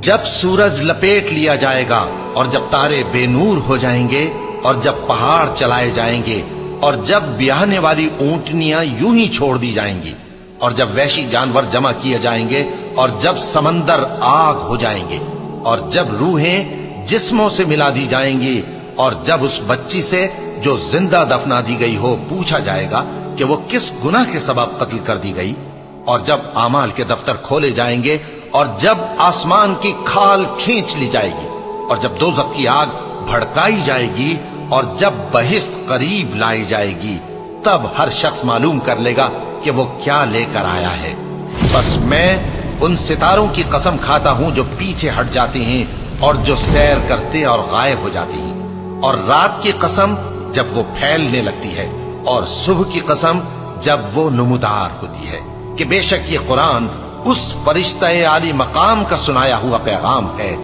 جب سورج لپیٹ لیا جائے گا اور جب تارے بے نور ہو جائیں گے اور جب پہاڑ چلائے جائیں گے اور جب بیاہنے والی اونٹنیاں یوں ہی چھوڑ دی جائیں گی اور جب وحشی جانور جمع کیے جائیں گے اور جب سمندر آگ ہو جائیں گے اور جب روحیں جسموں سے ملا دی جائیں گی اور جب اس بچی سے جو زندہ دفنا دی گئی ہو پوچھا جائے گا کہ وہ کس گناہ کے سبب قتل کر دی گئی اور جب اعمال کے دفتر کھولے جائیں گے اور جب آسمان کی کھال کھینچ لی جائے گی اور جب دوزخ کی آگ بھڑکائی جائے گی اور جب بہشت قریب لائی جائے گی تب ہر شخص معلوم کر لے گا کہ وہ کیا لے کر آیا ہے۔ بس میں ان ستاروں کی قسم کھاتا ہوں جو پیچھے ہٹ جاتے ہیں اور جو سیر کرتے اور غائب ہو جاتی ہیں، اور رات کی قسم جب وہ پھیلنے لگتی ہے، اور صبح کی قسم جب وہ نمودار ہوتی ہے، کہ بے شک یہ قرآن اس فرشتہ عالی مقام کا سنایا ہوا پیغام ہے